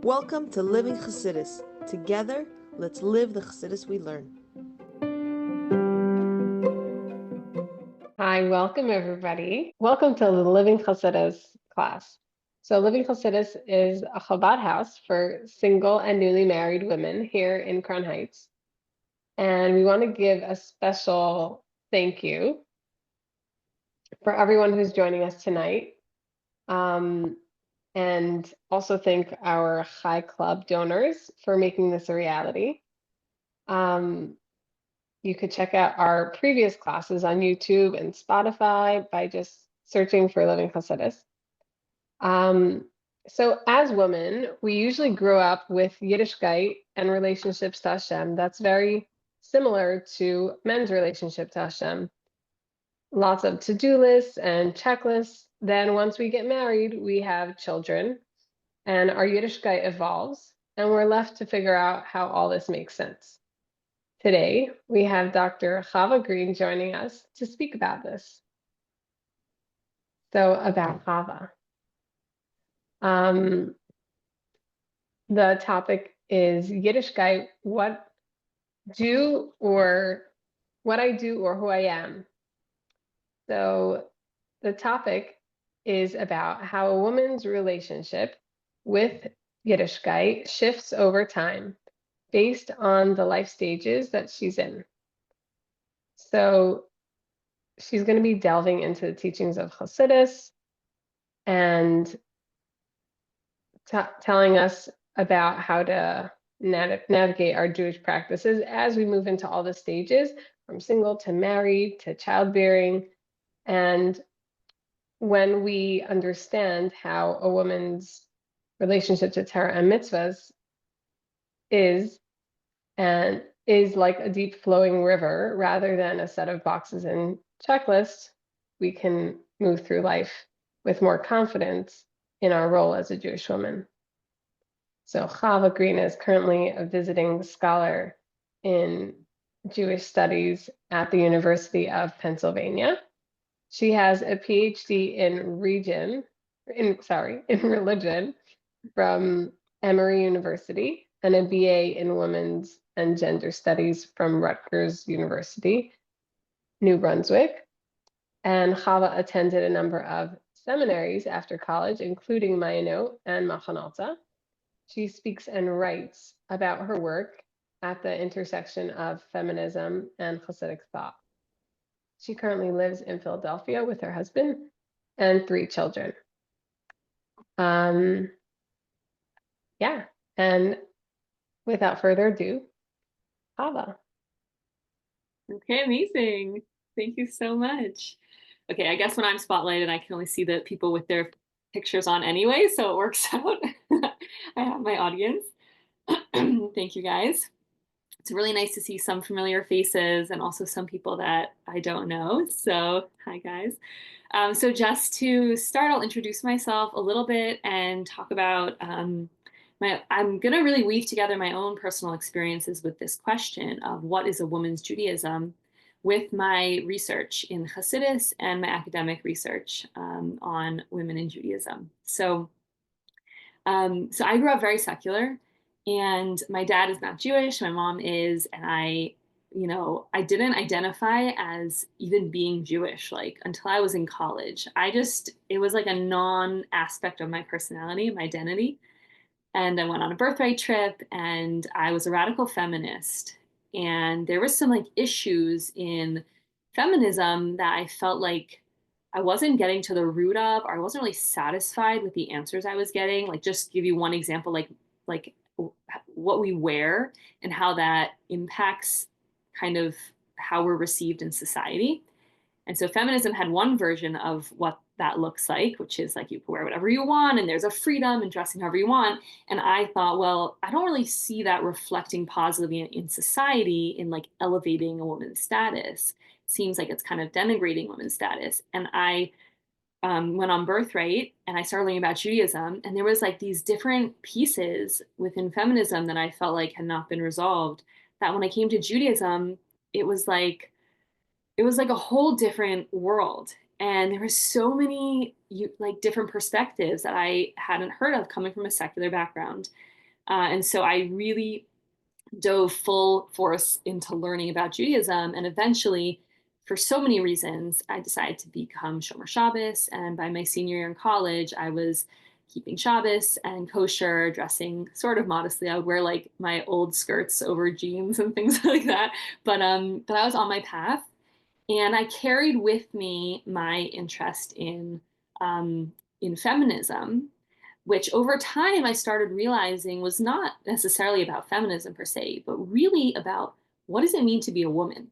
Welcome to Living Chassidus. Together, let's live the Chassidus we learn. Hi, welcome everybody. Welcome to the Living Chassidus class. So Living Chassidus is a Chabad house for single and newly married women here in Crown Heights. And we want to give a special thank you for everyone who's joining us tonight. And also thank our Chai Club donors for making this a reality. You could check out our previous classes on YouTube and Spotify by just searching for Living Chassidus. So as women, we usually grow up with Yiddishkeit and relationships to Hashem. That's very similar to men's relationship to Hashem. Lots of to-do lists and checklists. Then once we get married, we have children and our Yiddishkeit evolves and we're left to figure out how all this makes sense. Today, we have Dr. Chava Green joining us to speak about this. So about Chava. The topic is Yiddishkeit, what I do or who I am. So the topic is about how a woman's relationship with Yiddishkeit shifts over time based on the life stages that she's in. So she's going to be delving into the teachings of Chassidus and telling us about how to navigate our Jewish practices as we move into all the stages, from single to married to childbearing. And when we understand how a woman's relationship to Torah and mitzvahs is like a deep flowing river rather than a set of boxes and checklists, we can move through life with more confidence in our role as a Jewish woman. So Chava Green is currently a visiting scholar in Jewish studies at the University of Pennsylvania. She has a PhD in religion from Emory University and a BA in Women's and Gender Studies from Rutgers University, New Brunswick. And Chava attended a number of seminaries after college, including Mayano and Machanalta. She speaks and writes about her work at the intersection of feminism and Hasidic thought. She currently lives in Philadelphia with her husband and 3 children. And without further ado, Chava. Okay, amazing. Thank you so much. Okay, I guess when I'm spotlighted, I can only see the people with their pictures on anyway, so it works out. I have my audience. Thank you, guys. It's really nice to see some familiar faces and also some people that I don't know. So, hi, guys. So just to start, I'll introduce myself a little bit and talk about I'm going to really weave together my own personal experiences with this question of what is a woman's Judaism with my research in Hasidus and my academic research on women in Judaism. So I grew up very secular, and my dad is not Jewish, my mom is, and I didn't identify as even being Jewish, like until I was in college. It was like a non-aspect of my personality, my identity. And I went on a birthright trip and I was a radical feminist. And there was some like issues in feminism that I felt like I wasn't getting to the root of, or I wasn't really satisfied with the answers I was getting. Like, just give you one example, like what we wear and how that impacts kind of how we're received in society. And so feminism had one version of what that looks like, which is like you can wear whatever you want and there's a freedom in dressing however you want. And I thought, well, I don't really see that reflecting positively in society in like elevating a woman's status. It seems like it's kind of denigrating women's status. And I went on Birthright and I started learning about Judaism. And there was like these different pieces within feminism that I felt like had not been resolved, that when I came to Judaism, it was like a whole different world. And there were so many like different perspectives that I hadn't heard of coming from a secular background. And so I really dove full force into learning about Judaism. And eventually, for so many reasons, I decided to become Shomer Shabbos. And by my senior year in college, I was keeping Shabbos and kosher, dressing sort of modestly. I would wear like my old skirts over jeans and things like that. But I was on my path, and I carried with me my interest in feminism, which over time I started realizing was not necessarily about feminism per se, but really about what does it mean to be a woman?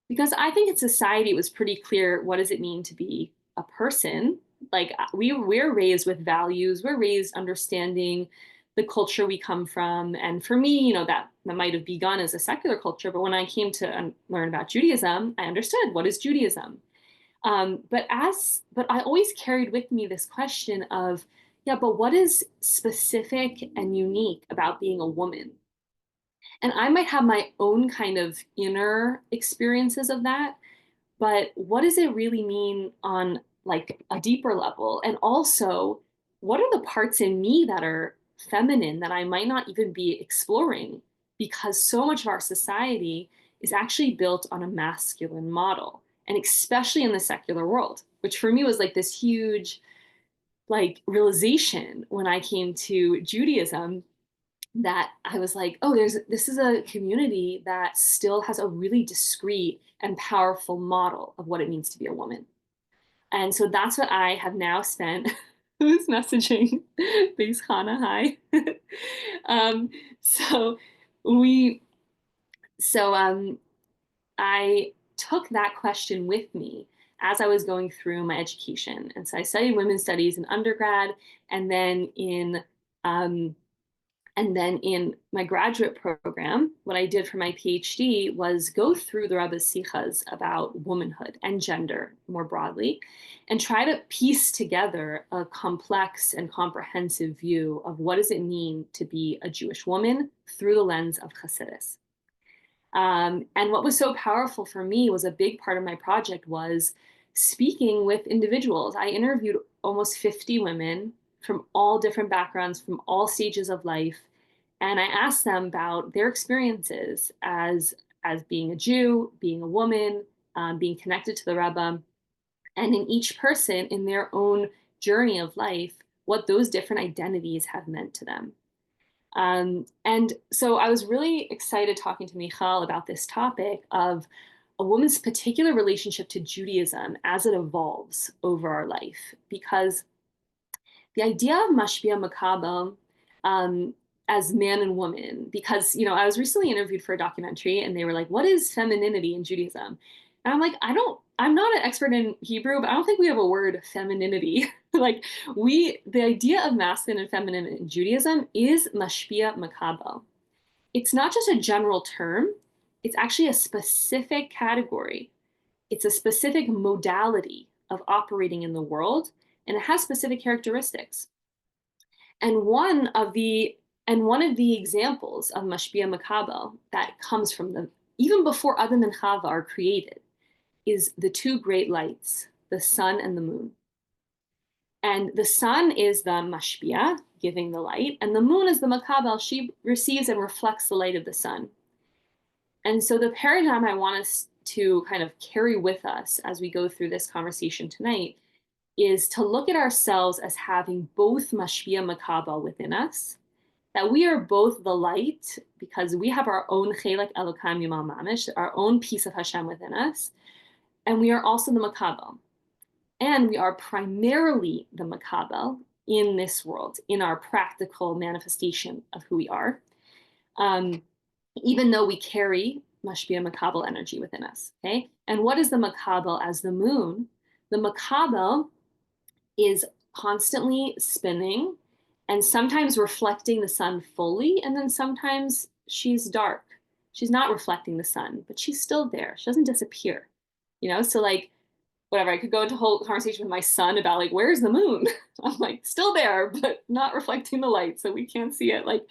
Because I think in society it was pretty clear what does it mean to be a person. Like we're raised with values, we're raised understanding the culture we come from. And for me, that might have begun as a secular culture, but when I came to learn about Judaism, I understood what is Judaism. But I always carried with me this question of, yeah, but what is specific and unique about being a woman? And I might have my own kind of inner experiences of that, but what does it really mean on like a deeper level? And also, what are the parts in me that are feminine that I might not even be exploring? Because so much of our society is actually built on a masculine model, and especially in the secular world, which for me was like this huge like realization when I came to Judaism, that I was like, oh, this is a community that still has a really discreet and powerful model of what it means to be a woman. And so that's what I have now spent who's messaging base Hana, hi. um, so we so I took that question with me as I was going through my education. And so I studied women's studies in undergrad, and then in um, my graduate program, what I did for my PhD was go through the Rebbe's sichas about womanhood and gender more broadly, and try to piece together a complex and comprehensive view of what does it mean to be a Jewish woman through the lens of Hasidus. And what was so powerful for me was a big part of my project was speaking with individuals. I interviewed almost 50 women from all different backgrounds, from all stages of life. And I asked them about their experiences as being a Jew, being a woman, being connected to the Rebbe, and in each person in their own journey of life, what those different identities have meant to them. And so I was really excited talking to Michal about this topic of a woman's particular relationship to Judaism as it evolves over our life, because the idea of mashpia makabel as man and woman, because I was recently interviewed for a documentary, and they were like, "What is femininity in Judaism?" And I'm like, I'm not an expert in Hebrew, but I don't think we have a word femininity. Like the idea of masculine and feminine in Judaism is mashpia makabel. It's not just a general term; it's actually a specific category. It's a specific modality of operating in the world, and it has specific characteristics. And one of the examples of mashpia makabel that comes from even before Adam and Chava are created is the two great lights, the sun and the moon. And the sun is the mashpia, giving the light, and the moon is the makabel. She receives and reflects the light of the sun. And so the paradigm I want us to kind of carry with us as we go through this conversation tonight is to look at ourselves as having both mashpia makabel within us, that we are both the light because we have our own chelek elokam yimal mamish, our own piece of Hashem within us, and we are also the makabel. And we are primarily the makabel in this world, in our practical manifestation of who we are, even though we carry mashpia makabel energy within us. Okay, and what is the makabel as the moon? The makabel is constantly spinning and sometimes reflecting the sun fully, and then sometimes she's dark. She's not reflecting the sun, but she's still there. She doesn't disappear. So like whatever, I could go into a whole conversation with my son about like, where's the moon? I'm like, still there, but not reflecting the light, so we can't see it. Like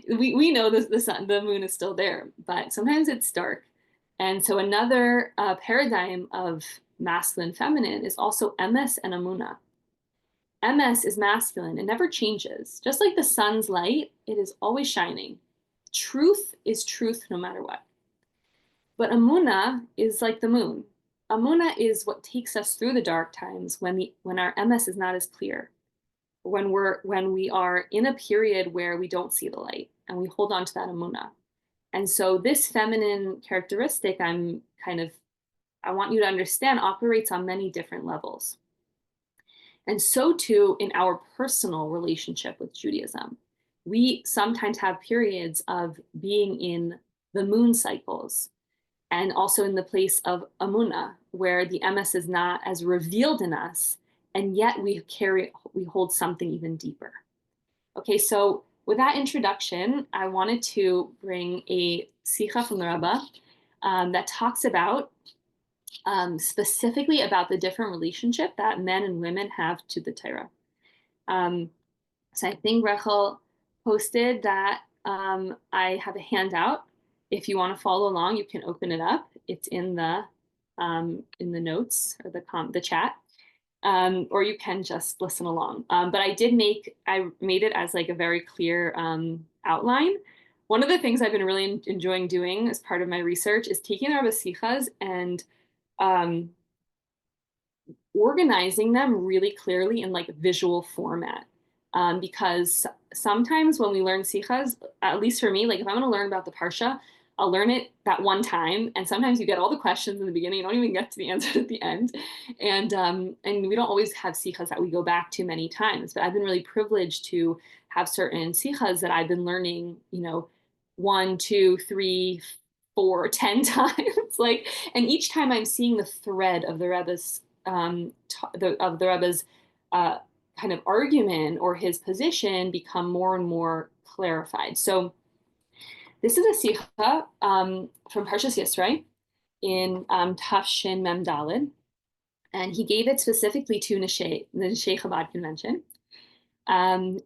we know the moon is still there, but sometimes it's dark. And so another paradigm of masculine feminine is also emes and amuna. MS is masculine. It never changes. Just like the sun's light, it is always shining. Truth is truth no matter what. But Amuna is like the moon. Amuna is what takes us through the dark times when our MS is not as clear, when we are in a period where we don't see the light and we hold on to that Amuna. And so this feminine characteristic I want you to understand operates on many different levels. And so too in our personal relationship with Judaism. We sometimes have periods of being in the moon cycles and also in the place of Amuna, where the MS is not as revealed in us, and yet we hold something even deeper. Okay, so with that introduction, I wanted to bring a Sikha from the Rabbah that talks about specifically about the different relationship that men and women have to the Torah. So I think Rachel posted that I have a handout. If you want to follow along, you can open it up. It's in the notes or the chat, or you can just listen along. But I made it as like a very clear outline. One of the things I've been really enjoying doing as part of my research is taking the Rebbe Sichas and organizing them really clearly in like visual format. Because sometimes when we learn sichas, at least for me, like if I'm going to learn about the parsha, I'll learn it that one time, and sometimes you get all the questions in the beginning, you don't even get to the answer at the end, and we don't always have sichas that we go back to many times. But I've been really privileged to have certain sichas that I've been learning, 1, 2, 3, 4, 10 times, like, and each time I'm seeing the thread of the Rebbe's kind of argument or his position become more and more clarified. So this is a sikha from Parshas Yisro in Tafshin Mem Daled, and he gave it specifically to the Neshei Chabad convention, and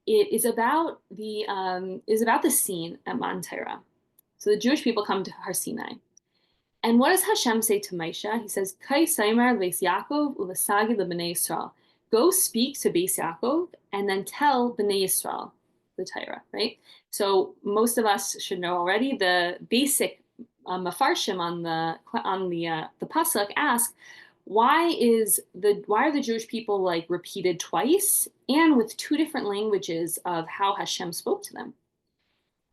it is about the scene at Matan Torah. So the Jewish people come to Har Sinai. And what does Hashem say to Moshe? He says, Kai Saimar Beis Yaakov u'Lasagi leBnei Yisrael. Go speak to Beis Yaakov and then tell Bnei Yisrael the Torah, right? So most of us should know already the basic mafarshim on the pasuk ask, why are the Jewish people like repeated twice and with two different languages of how Hashem spoke to them?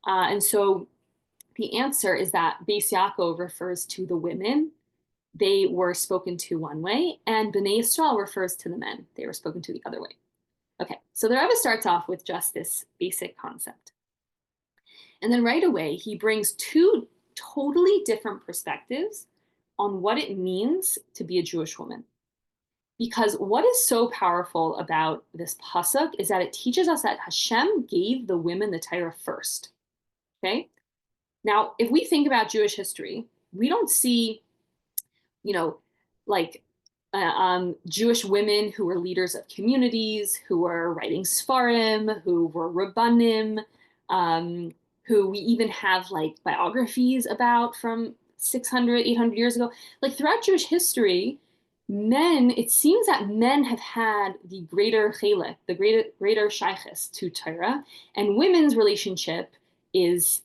And so the answer is that Beis Yaakov refers to the women. They were spoken to one way, and Bnei Yisrael refers to the men. They were spoken to the other way. Okay, so the Rebbe starts off with just this basic concept. And then right away, he brings two totally different perspectives on what it means to be a Jewish woman. Because what is so powerful about this pasuk is that it teaches us that Hashem gave the women the Torah first. Okay? Now, if we think about Jewish history, we don't see, Jewish women who were leaders of communities, who were writing Sfarim, who were Rabbanim, who we even have like biographies about from 600, 800 years ago. Like throughout Jewish history, it seems that men have had the greater chelek, the greater shaykhis to Torah, and women's relationship is,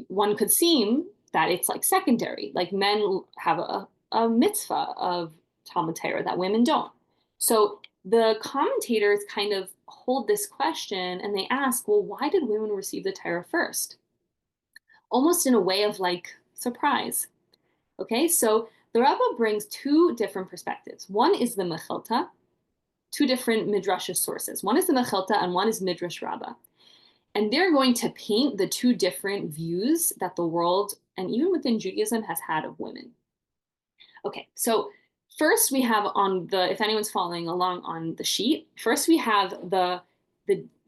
one could seem that it's like secondary, like men have a mitzvah of Talmud Torah that women don't. So the commentators kind of hold this question and they ask, well, why did women receive the Torah first? Almost in a way of like surprise. Okay, so the Rabbah brings two different perspectives. One is the Mechilta, two different midrashish sources. One is the Mechilta and one is Midrash Rabbah. And they're going to paint the two different views that the world, and even within Judaism, has had of women. Okay, so first we have if anyone's following along on the sheet, first we have the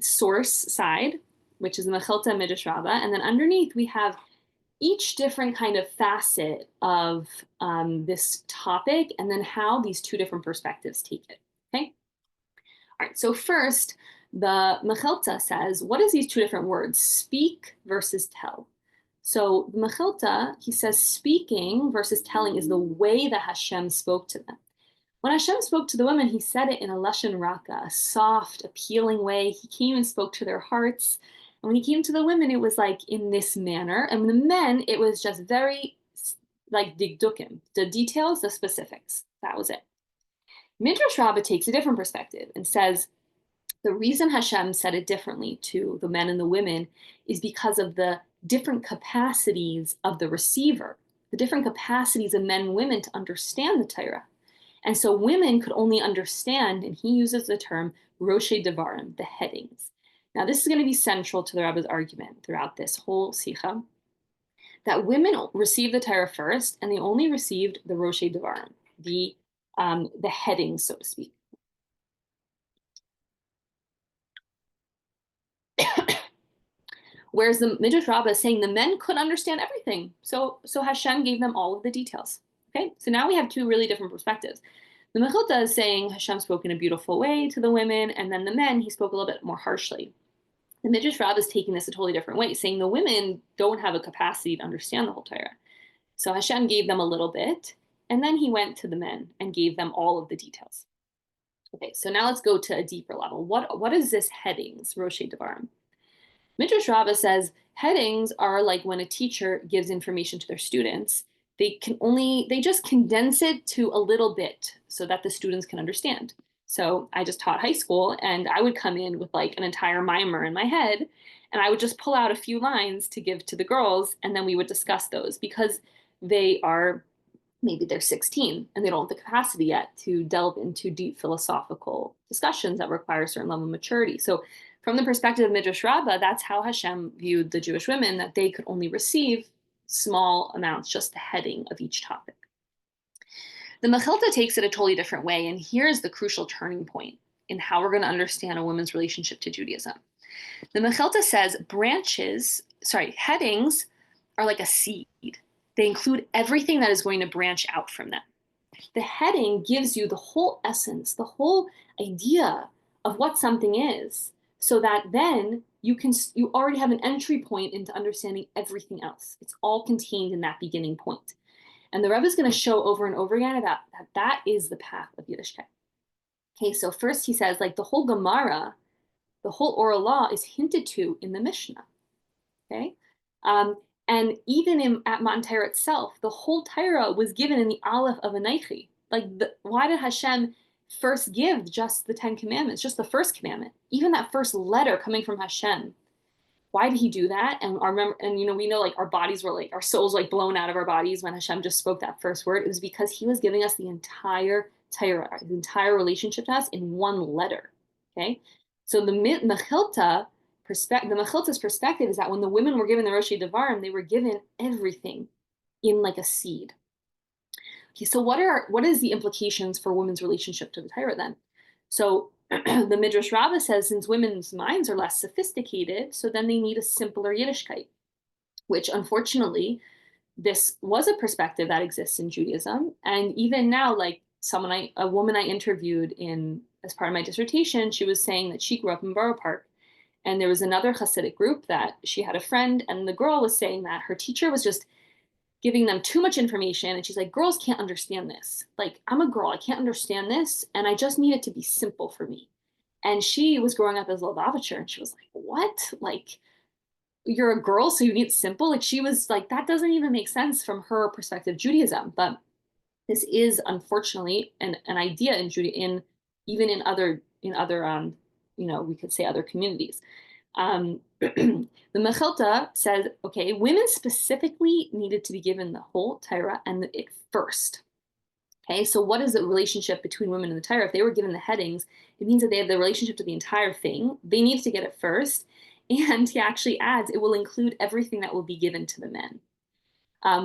source side, which is the Mechilta Midrash Rabbah, and then underneath we have each different kind of facet of this topic, and then how these two different perspectives take it, okay? All right, so first, the Mechilta says, what is these two different words, speak versus tell? So the Mechilta, he says speaking versus telling is the way that Hashem spoke to them. When Hashem spoke to the women, he said it in a lashon raka, a soft, appealing way. He came and spoke to their hearts. And when he came to the women, it was like in this manner. And the men, it was just very like digdukim, the details, the specifics. That was it. Midrash Rabbah takes a different perspective and says the reason Hashem said it differently to the men and the women is because of the different capacities of the receiver, the different capacities of men and women to understand the Torah. And so women could only understand, and he uses the term Roshei Devarim, the headings. Now, this is going to be central to the Rebbe's argument throughout this whole Sikha, that women received the Torah first, and they only received the Roshei Devarim, the headings, so to speak. Whereas the Midrash Rabbah is saying the men couldn't understand everything. So Hashem gave them all of the details. Okay, so now we have two really different perspectives. The Mechilta is saying Hashem spoke in a beautiful way to the women, and then the men, he spoke a little bit more harshly. The Midrash Rabbah is taking this a totally different way, saying the women don't have a capacity to understand the whole Torah. So Hashem gave them a little bit, and then he went to the men and gave them all of the details. Okay, so now let's go to a deeper level. What is this headings, Roshei Devarim? Midrash Rabbah says headings are like when a teacher gives information to their students. They just condense it to a little bit so that the students can understand. So I just taught high school, and I would come in with like an entire mimer in my head, and I would just pull out a few lines to give to the girls, and then we would discuss those because maybe they're 16 and they don't have the capacity yet to delve into deep philosophical discussions that require a certain level of maturity. So from the perspective of Midrash Rabbah, that's how Hashem viewed the Jewish women, that they could only receive small amounts, just the heading of each topic. The Mechilta takes it a totally different way, and here's the crucial turning point in how we're going to understand a woman's relationship to Judaism. The Mechilta says headings are like a seed. They include everything that is going to branch out from them. The heading gives you the whole essence, the whole idea of what something is, so that then you already have an entry point into understanding everything else. It's all contained in that beginning point. And the Rebbe is going to show over and over again about that is the path of Yiddishkeit. Okay, so first he says, like the whole Gemara, the whole oral law is hinted to in the Mishnah. Okay, and even at Matan Torah itself, the whole Torah was given in the Aleph of Anaichi. Why did Hashem first give just the 10 commandments, just the first commandment, even that first letter coming from Hashem? Why did he do that? And we know like our bodies were like, our souls like blown out of our bodies when Hashem just spoke that first word. It was because he was giving us the entire Torah, the entire relationship to us in one letter. Okay, so the Mechilta's perspective is that when the women were given the Roshei Devarim, they were given everything in like a seed. Okay, so what is the implications for women's relationship to the Torah then? So the Midrash Rabbah says since women's minds are less sophisticated, so then they need a simpler Yiddishkeit, which unfortunately, this was a perspective that exists in Judaism. And even now, like a woman I interviewed as part of my dissertation, she was saying that she grew up in Borough Park. And there was another Hasidic group that she had a friend, and the girl was saying that her teacher was just giving them too much information. And she's like, girls can't understand this. Like, I'm a girl, I can't understand this. And I just need it to be simple for me. And she was growing up as a Lubavitcher, and she was like, what? Like, you're a girl, so you need simple? Like, she was like, that doesn't even make sense from her perspective of Judaism. But this is unfortunately an idea in Judaism, even in other we could say other communities. The Mechilta says, okay, women specifically needed to be given the whole Torah and it first. Okay, so what is the relationship between women and the Torah? If they were given the headings, it means that they have the relationship to the entire thing. They need to get it first. And he actually adds, it will include everything that will be given to the men.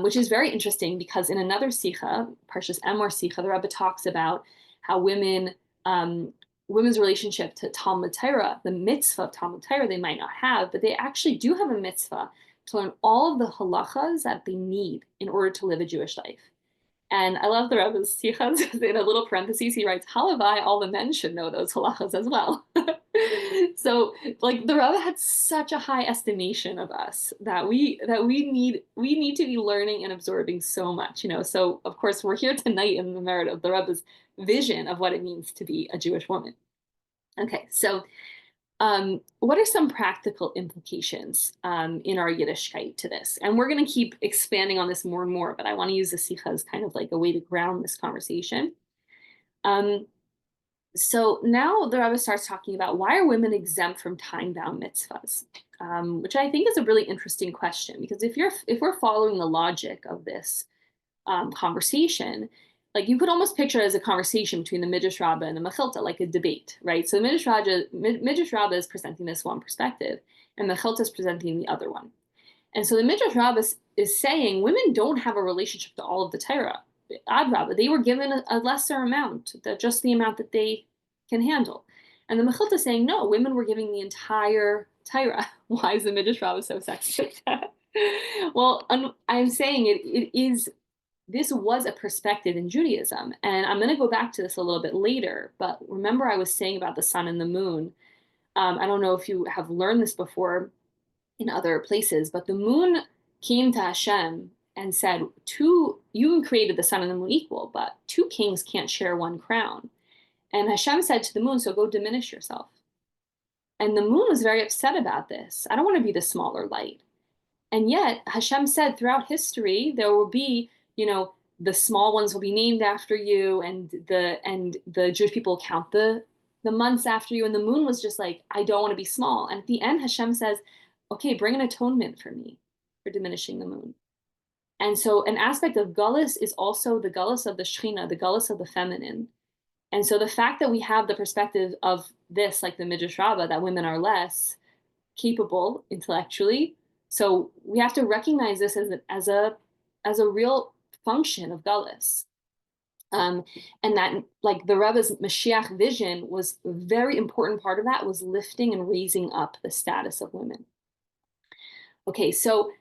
Which is very interesting because in another Sikha, Parshas Emor Sikha, the Rebbe talks about how women's relationship to Talmud Torah, the mitzvah of Talmud Torah, they might not have, but they actually do have a mitzvah to learn all of the halachas that they need in order to live a Jewish life. And I love the Rebbe's Sichas. In a little parentheses, he writes, Halavai, all the men should know those halachas as well. So like the Rebbe had such a high estimation of us that we need to be learning and absorbing so much, So of course we're here tonight in the merit of the Rebbe's vision of what it means to be a Jewish woman. Okay, so what are some practical implications in our Yiddishkeit to this? And we're going to keep expanding on this more and more, but I want to use the Sikha as kind of like a way to ground this conversation. So now the Rebbe starts talking about why are women exempt from time-bound mitzvahs, which I think is a really interesting question, because if we're following the logic of this conversation, like you could almost picture it as a conversation between the Midrash Rabbah and the Mechilta, like a debate, right? So the Midrash Rabbah is presenting this one perspective, and Mechilta is presenting the other one. And so the Midrash Rabbah is saying women don't have a relationship to all of the Torah. Adrabah, they were given a lesser amount, just the amount that they can handle. And the Mechilta is saying, no, women were giving the entire Torah. Why is the Midrash Rabbah so sexist? Well, I'm saying this was a perspective in Judaism. And I'm going to go back to this a little bit later. But remember I was saying about the sun and the moon. I don't know if you have learned this before in other places, but the moon came to Hashem and said, you created the sun and the moon equal, but two kings can't share one crown. And Hashem said to the moon, so go diminish yourself. And the moon was very upset about this. I don't want to be the smaller light. And yet Hashem said throughout history, there will be, the small ones will be named after you, and the Jewish people count the months after you. And the moon was just like, I don't want to be small. And at the end, Hashem says, okay, bring an atonement for me for diminishing the moon. And so an aspect of Gullus is also the Gullus of the Shechina, the Gullus of the feminine. And so the fact that we have the perspective of this, like the Midrash Rabbah, that women are less capable intellectually, so we have to recognize this as a real function of Gullus. And that, like the Rebbe's Mashiach vision was a very important part of that, was lifting and raising up the status of women. Okay, so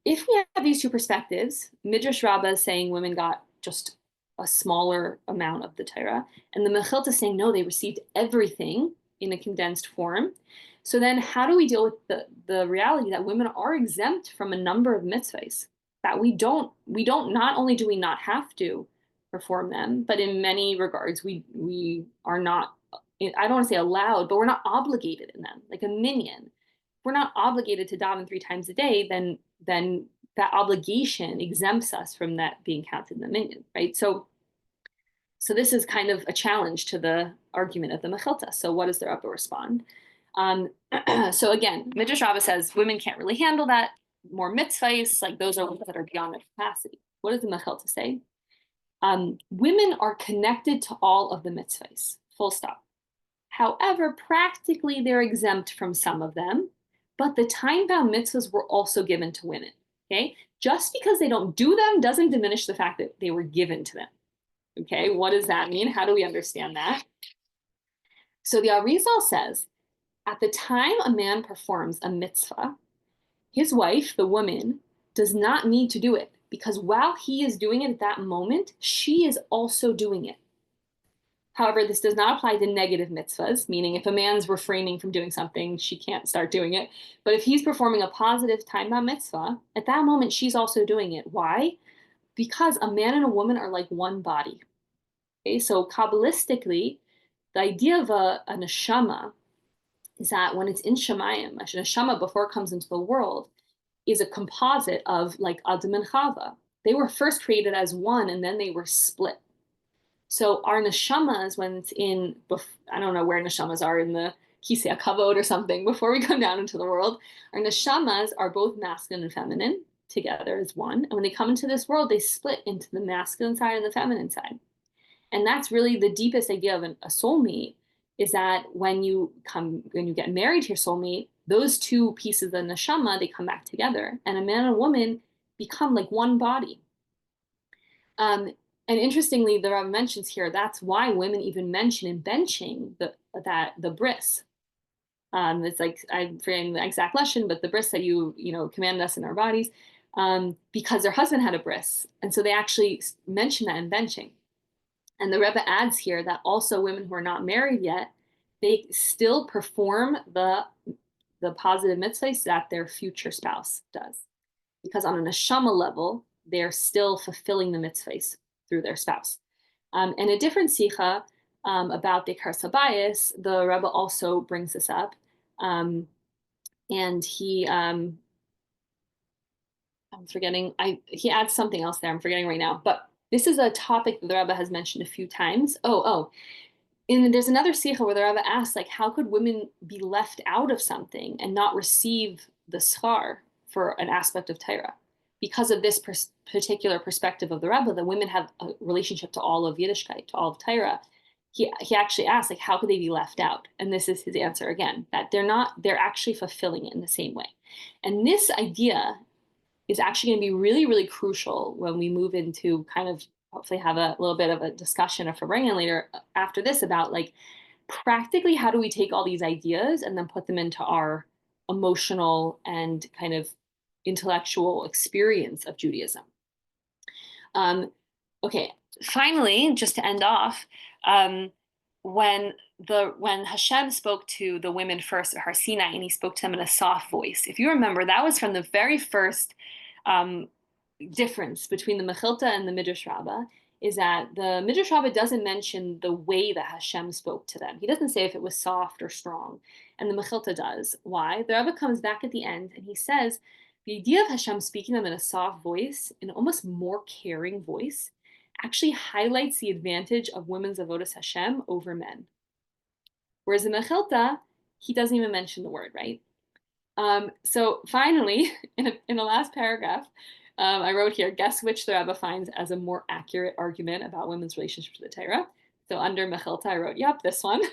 if we have these two perspectives, Midrash Rabbah is saying women got just a smaller amount of the Torah, and the Mechilta is saying no, they received everything in a condensed form. So then how do we deal with the reality that women are exempt from a number of mitzvahs, that we don't, not only do we not have to perform them, but in many regards we are not, I don't want to say allowed, but we're not obligated in them, like a minyan. If we're not obligated to daven 3 times a day, then that obligation exempts us from that being counted in the minyan, right? So this is kind of a challenge to the argument of the Mechilta. So what does the Rebbe respond? So again, Midrash Rabbah says women can't really handle that. More mitzvahs, like those are ones that are beyond their capacity. What does the Mechilta say? Women are connected to all of the mitzvahs, full stop. However, practically they're exempt from some of them, but the time-bound mitzvahs were also given to women, okay? Just because they don't do them doesn't diminish the fact that they were given to them, okay? What does that mean? How do we understand that? So the Arizal says, at the time a man performs a mitzvah, his wife, the woman, does not need to do it, because while he is doing it at that moment, she is also doing it. However, this does not apply to negative mitzvahs, meaning if a man's refraining from doing something, she can't start doing it. But if he's performing a positive time-bound mitzvah, at that moment, she's also doing it. Why? Because a man and a woman are like one body. Okay, so Kabbalistically, the idea of a neshama is that when it's in Shemayim, a neshama before it comes into the world is a composite of like Adam and Chava. They were first created as one and then they were split. So our neshamas, when it's in, I don't know where neshamas are in the Kisei Kavod or something, before we come down into the world, our neshamas are both masculine and feminine together as one. And when they come into this world, they split into the masculine side and the feminine side. And that's really the deepest idea of a soulmate, is that when you get married to your soulmate, those two pieces of the neshama, they come back together. And a man and a woman become like one body. And interestingly, the Rebbe mentions here, that's why women even mention in benching the bris. It's like, I'm forgetting the exact lesson, but the bris that you commanded us in our bodies, because their husband had a bris. And so they actually mention that in benching. And the Rebbe adds here that also women who are not married yet they still perform the positive mitzvahs that their future spouse does. Because on a neshama level, they're still fulfilling the mitzvahs through their spouse. And a different sicha about the Ikar Sabayis, the Rebbe also brings this up. And he, I'm forgetting, he adds something else there, I'm forgetting right now. But this is a topic that the Rebbe has mentioned a few times. And there's another sicha where the Rebbe asks, like, how could women be left out of something and not receive the schar for an aspect of Torah? Because of this particular perspective of the Rebbe, the women have a relationship to all of Yiddishkeit, to all of Torah. He actually asks, like, how could they be left out? And this is his answer again, that they're actually fulfilling it in the same way. And this idea is actually going to be really, really crucial when we move into kind of hopefully have a little bit of a discussion of Farbrengen later after this about like practically how do we take all these ideas and then put them into our emotional and kind of intellectual experience of Judaism. Okay, finally, just to end off, when Hashem spoke to the women first at Har Sinai, and he spoke to them in a soft voice, if you remember, that was from the very first difference between the Mechilta and the Midrash Rabbah, is that the Midrash Rabbah doesn't mention the way that Hashem spoke to them. He doesn't say if it was soft or strong, and the Mechilta does. Why? The Rabbah comes back at the end and he says the idea of Hashem speaking to them in a soft voice, in an almost more caring voice, actually highlights the advantage of women's avodas Hashem over men. Whereas the Mechilta, he doesn't even mention the word, right? So finally, in the last paragraph, I wrote here, guess which the Rebbe finds as a more accurate argument about women's relationship to the Torah. So under Mechilta, I wrote, yep, this one.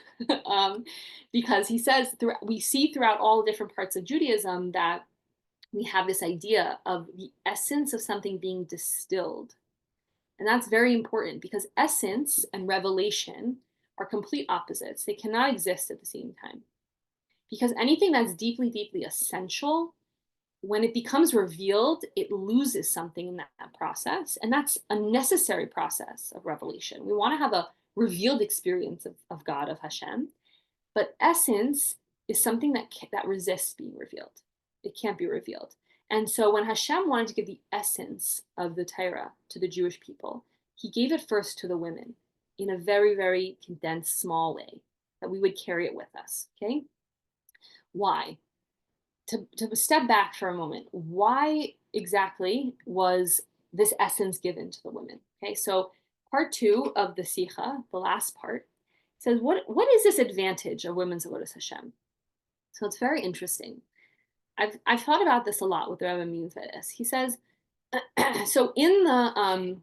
Because he says, we see throughout all different parts of Judaism that we have this idea of the essence of something being distilled. And that's very important because essence and revelation are complete opposites. They cannot exist at the same time. Because anything that's deeply, deeply essential, when it becomes revealed, it loses something in that process. And that's a necessary process of revelation. We want to have a revealed experience of God, of Hashem. But essence is something that resists being revealed. It can't be revealed. And so when Hashem wanted to give the essence of the Torah to the Jewish people, he gave it first to the women in a very, very condensed, small way, that we would carry it with us, okay? Why? To step back for a moment, why exactly was this essence given to the women? Okay, so part 2 of the Sicha, the last part, says, what is this advantage of women's avodas Hashem? So it's very interesting. I've thought about this a lot, what the Rebbe means by this. He says, so in the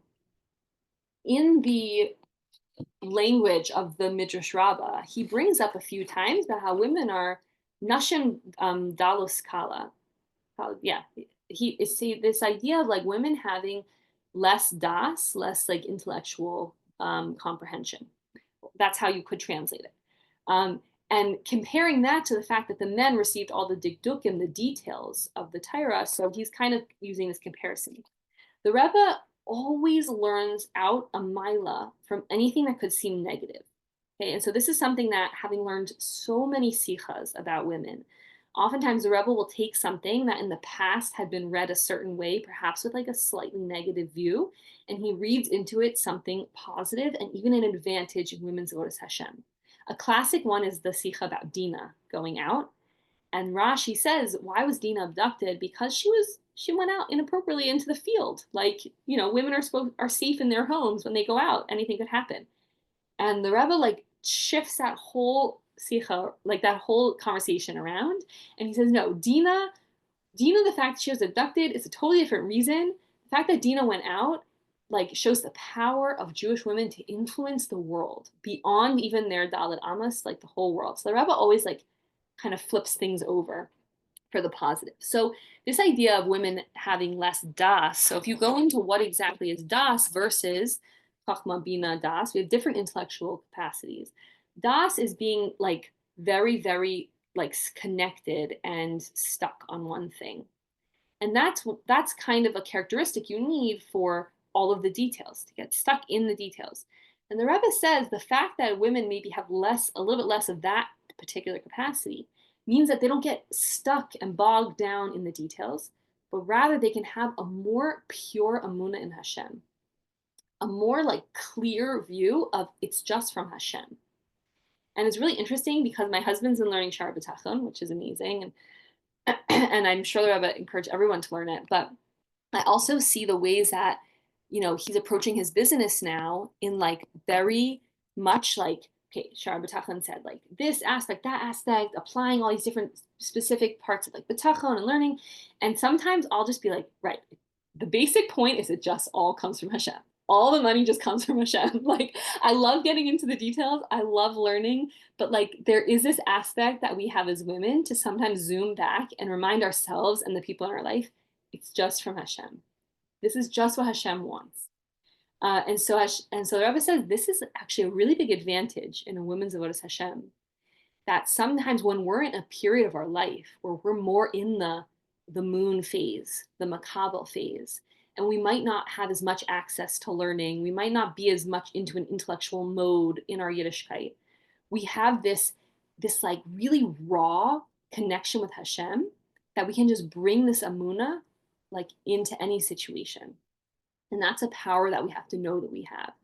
language of the Midrash Rabbah, he brings up a few times about how women are Nashim Dalos Kala. Yeah, this idea of like women having less das, less like intellectual comprehension. That's how you could translate it. And comparing that to the fact that the men received all the dikdukim, the details of the Torah, so he's kind of using this comparison. The Rebbe always learns out a milah from anything that could seem negative. Okay, and so this is something that, having learned so many sichas about women, oftentimes the Rebbe will take something that in the past had been read a certain way, perhaps with like a slightly negative view, and he reads into it something positive and even an advantage in women's avodas Hashem. A classic one is the sicha about Dinah going out. And Rashi says, why was Dinah abducted? Because she went out inappropriately into the field. Like, women are safe in their homes when they go out. Anything could happen. And the Rebbe like shifts that whole sicha, like that whole conversation around. And he says, no, Dinah, the fact that she was abducted is a totally different reason. The fact that Dinah went out like shows the power of Jewish women to influence the world beyond even their Dalet Amos, like the whole world. So the Rebbe always like kind of flips things over for the positive. So this idea of women having less das, so if you go into what exactly is das versus Chachma Bina das, we have different intellectual capacities. Das is being like very, very like connected and stuck on one thing. And that's kind of a characteristic you need for all of the details, to get stuck in the details. And the Rebbe says the fact that women maybe have a little bit less of that particular capacity means that they don't get stuck and bogged down in the details, but rather they can have a more pure amuna in Hashem, a more like clear view of it's just from Hashem. And it's really interesting because my husband's been learning Shara B'Tachon, which is amazing, and and I'm sure the Rebbe encouraged everyone to learn it. But I also see the ways that, he's approaching his business now in like very much like, okay, Shara B'Tachon said like this aspect, that aspect, applying all these different specific parts of like B'Tachon and learning. And sometimes I'll just be like, right, the basic point is it just all comes from Hashem. All the money just comes from Hashem. Like, I love getting into the details. I love learning, but like, there is this aspect that we have as women to sometimes zoom back and remind ourselves and the people in our life, it's just from Hashem. This is just what Hashem wants. And so the Rebbe says this is actually a really big advantage in a women's avodas Hashem. That sometimes when we're in a period of our life where we're more in the moon phase, the makabel phase, and we might not have as much access to learning, we might not be as much into an intellectual mode in our Yiddishkeit. We have this like really raw connection with Hashem that we can just bring this amuna like into any situation. And that's a power that we have to know that we have.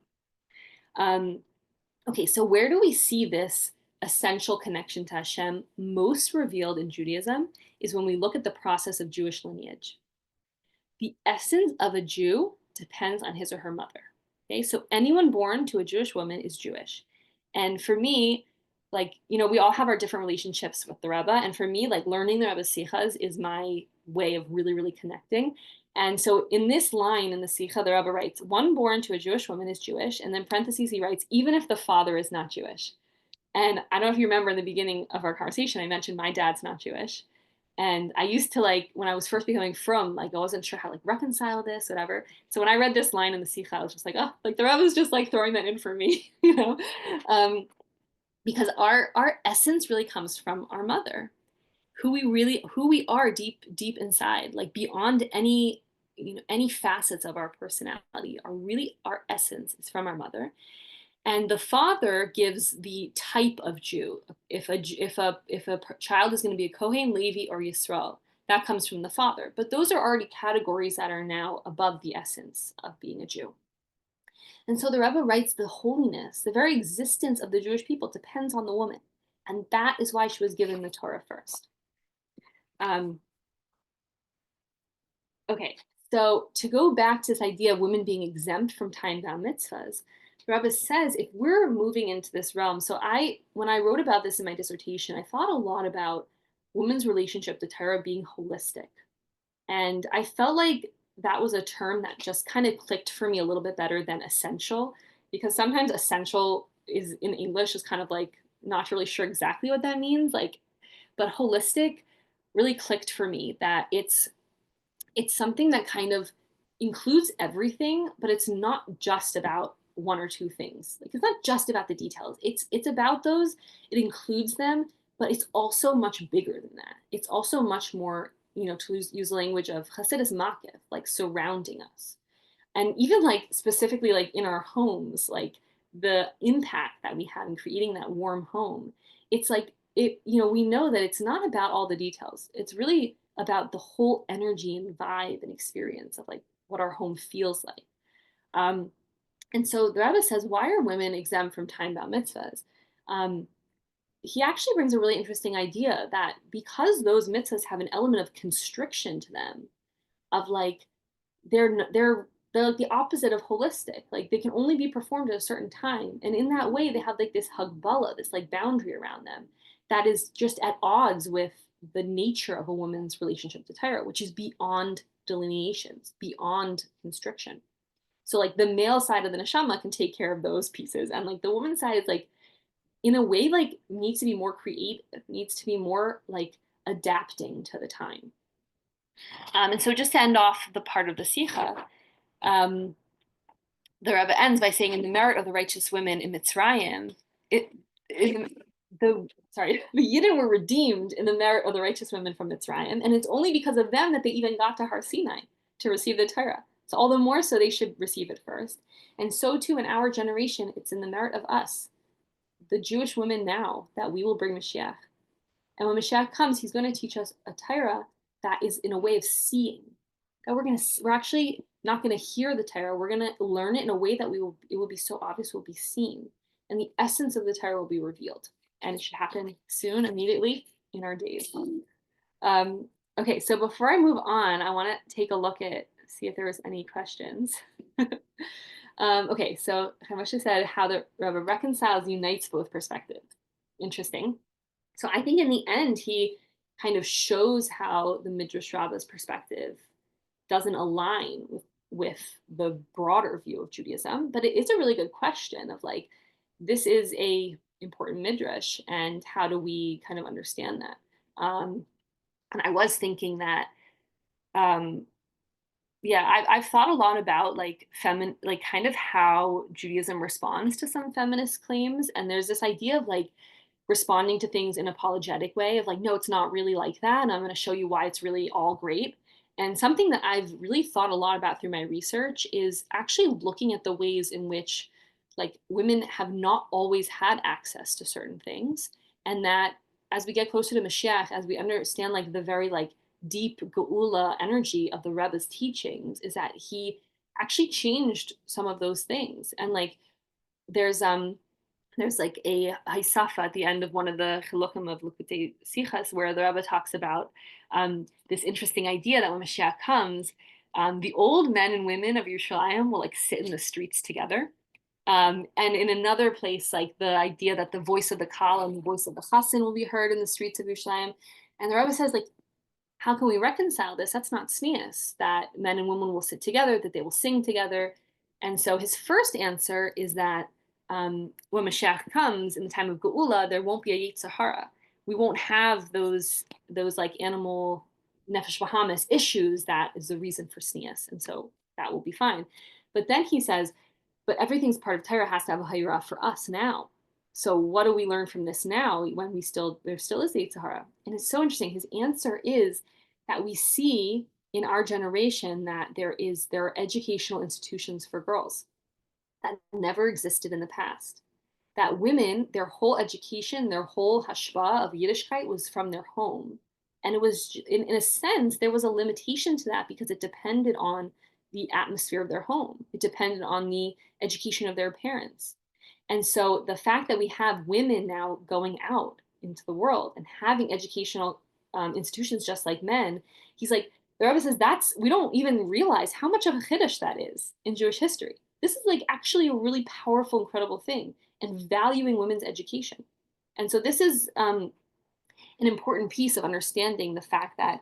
Okay, so where do we see this essential connection to Hashem most revealed in Judaism is when we look at the process of Jewish lineage. The essence of a Jew depends on his or her mother. Okay, so anyone born to a Jewish woman is Jewish. And for me, like, we all have our different relationships with the Rebbe. And for me, like learning the Rebbe's sichas is my way of really, really connecting. And so in this line in the Sikha, the Rebbe writes, one born to a Jewish woman is Jewish. And then parentheses, he writes, even if the father is not Jewish. And I don't know if you remember in the beginning of our conversation, I mentioned my dad's not Jewish. And I used to like, when I was first becoming frum, like I wasn't sure how like reconcile this, whatever. So when I read this line in the Sikha, I was just like, oh, like the Rebbe was just like throwing that in for me, because our essence really comes from our mother, who we are deep inside, like beyond any facets of our personality. Our essence is from our mother. And the father gives the type of Jew. If a child is going to be a Kohen, Levi, or Yisrael, that comes from the father. But those are already categories that are now above the essence of being a Jew. And so the Rebbe writes the holiness, the very existence of the Jewish people depends on the woman. And that is why she was given the Torah first. Okay, so to go back to this idea of women being exempt from time-bound mitzvahs, the Rebbe says if we're moving into this realm, so when I wrote about this in my dissertation, I thought a lot about women's relationship to Torah being holistic. And I felt like that was a term that just kind of clicked for me a little bit better than essential, because sometimes essential is in English is kind of like not really sure exactly what that means. Like, but holistic really clicked for me that it's something that kind of includes everything, but it's not just about one or two things. Like it's not just about the details. It's about those. It includes them, but it's also much bigger than that. It's also much more, to use the language of Hasidus Makif, like surrounding us, and even like specifically like in our homes, like the impact that we have in creating that warm home. It's like we know that it's not about all the details. It's really about the whole energy and vibe and experience of like what our home feels like. And so the Rebbe says, why are women exempt from time-bound mitzvahs? He actually brings a really interesting idea that because those mitzvahs have an element of constriction to them, of like they're like the opposite of holistic. Like they can only be performed at a certain time, and in that way, they have like this hagbala, this like boundary around them that is just at odds with the nature of a woman's relationship to Torah, which is beyond delineations, beyond constriction. So like the male side of the neshama can take care of those pieces, and like the woman's side is like, in a way, like needs to be more creative, needs to be more like adapting to the time. And so just to end off the part of the Sikha, the Rebbe ends by saying, in the merit of the righteous women in Mitzrayim, the Yidden were redeemed in the merit of the righteous women from Mitzrayim, and it's only because of them that they even got to Har Sinai to receive the Torah. So all the more so they should receive it first. And so too in our generation, it's in the merit of us, the Jewish women now, that we will bring Mashiach. And when Mashiach comes, he's going to teach us a Torah that is in a way of seeing. That we're actually not going to hear the Torah. We're going to learn it in a way that it will be so obvious, will be seen. And the essence of the Torah will be revealed. And it should happen soon, immediately in our days. Okay, so before I move on, I want to take a look at, see if there was any questions. Okay, so Chava said how the Rebbe reconciles, unites both perspectives. Interesting. So I think in the end, he kind of shows how the Midrash Rabbah's perspective doesn't align with the broader view of Judaism. But it is a really good question of like, this is a important Midrash, and how do we kind of understand that? And I was thinking that, yeah, I've thought a lot about like like kind of how Judaism responds to some feminist claims. And there's this idea of like responding to things in an apologetic way of like, no, it's not really like that. And I'm going to show you why it's really all great. And something that I've really thought a lot about through my research is actually looking at the ways in which like women have not always had access to certain things. And that as we get closer to Mashiach, as we understand like the very like deep Geula energy of the Rebbe's teachings, is that he actually changed some of those things. And like there's like a Haisafa at the end of one of the Chilukim of Likutei Sichas, where the Rebbe talks about this interesting idea that when Mashiach comes, the old men and women of Yerushalayim will like sit in the streets together. And in another place, like the idea that the voice of the Kal and the voice of the Chassan will be heard in the streets of Yerushalayim. And the Rebbe says, like, how can we reconcile this? That's not tznius, that men and women will sit together, that they will sing together. And so his first answer is that when Mashiach comes in the time of Geula, there won't be a Yetzer Hara. We won't have those like animal nefesh bahamis issues that is the reason for tznius. And so that will be fine. But then he says, but everything's part of Torah has to have a hayra for us now. So what do we learn from this now when there still is the Yetzer Hara? And it's so interesting. His answer is that we see in our generation that there are educational institutions for girls that never existed in the past. That women, their whole education, their whole hashpah of Yiddishkeit was from their home. And it was, in a sense, there was a limitation to that because it depended on the atmosphere of their home. It depended on the education of their parents. And so the fact that we have women now going out into the world and having educational institutions just like men, he's like, the Rebbe says we don't even realize how much of a chiddush that is in Jewish history. This is like actually a really powerful, incredible thing, and valuing women's education. And so this is an important piece of understanding the fact that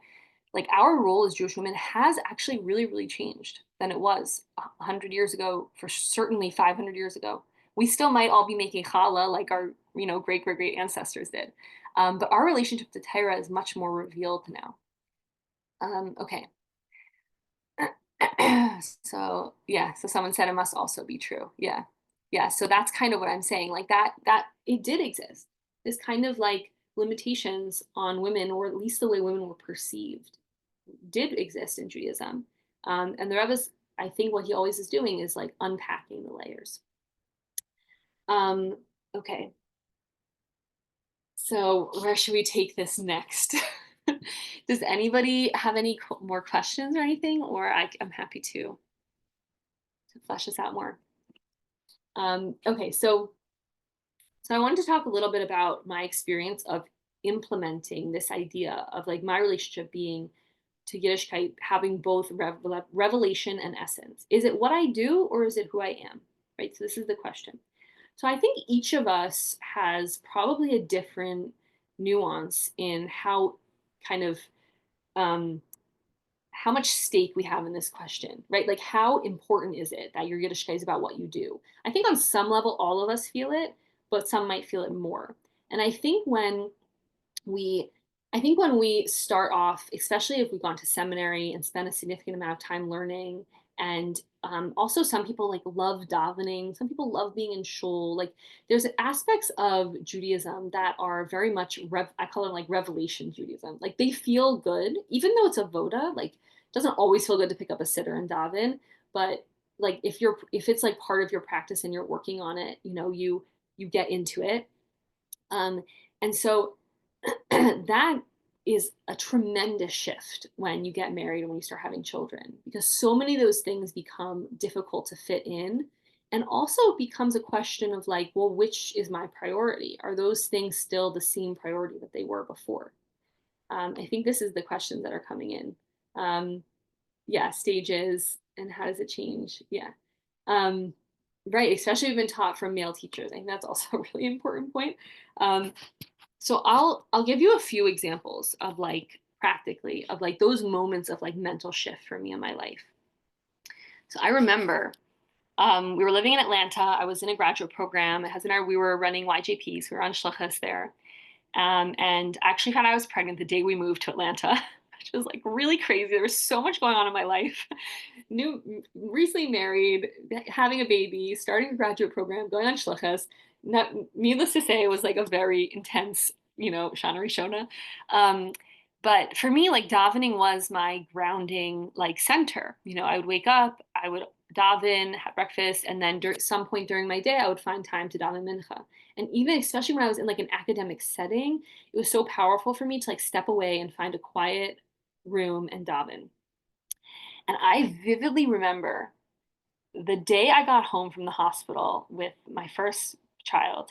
like our role as Jewish women has actually really, really changed than it was 100 years ago, for certainly 500 years ago. We still might all be making challah like our, great, great, great ancestors did. But our relationship to Torah is much more revealed now. Okay. So yeah, so someone said it must also be true. Yeah. Yeah. So that's kind of what I'm saying. Like that it did exist. This kind of like limitations on women, or at least the way women were perceived, did exist in Judaism. And the Rebbe's, I think what he always is doing is like unpacking the layers. Okay. So where should we take this next? Does anybody have any more questions or anything? Or I'm happy to flesh this out more. Okay, so I wanted to talk a little bit about my experience of implementing this idea of like my relationship being to Yiddishkeit, having both revelation and essence. Is it what I do, or is it who I am? Right, so this is the question. So I think each of us has probably a different nuance in how kind of how much stake we have in this question, right? Like how important is it that your Yiddishkeit is about what you do? I think on some level, all of us feel it, but some might feel it more. And I think when we start off, especially if we've gone to seminary and spent a significant amount of time learning, and also some people like love davening, some people love being in shul. Like there's aspects of Judaism that are very much, I call it like revelation Judaism. Like they feel good, even though it's a voda, like it doesn't always feel good to pick up a siddur and daven, but like if it's like part of your practice and you're working on it, you get into it. Um, and so that is a tremendous shift when you get married and when you start having children, because so many of those things become difficult to fit in. And also becomes a question of like, well, which is my priority? Are those things still the same priority that they were before? I think this is the questions that are coming in. Yeah, stages and how does it change? Yeah. Um, right, especially we've been taught from male teachers. I think that's also a really important point. Um, so I'll give you a few examples of like practically of like those moments of like mental shift for me in my life. So I remember we were living in Atlanta. I was in a graduate program. My husband and I, we were running YJPs. We were on shlichus there. And I actually found out I was pregnant the day we moved to Atlanta, which was like really crazy. There was so much going on in my life. Recently married, having a baby, starting a graduate program, going on shlichus. Needless to say, it was like a very intense, Shana Rishona. But for me, like davening was my grounding, like center. I would wake up, I would daven, have breakfast, and then some point during my day, I would find time to daven mincha. And even especially when I was in like an academic setting, it was so powerful for me to like step away and find a quiet room and daven. And I vividly remember the day I got home from the hospital with my first child.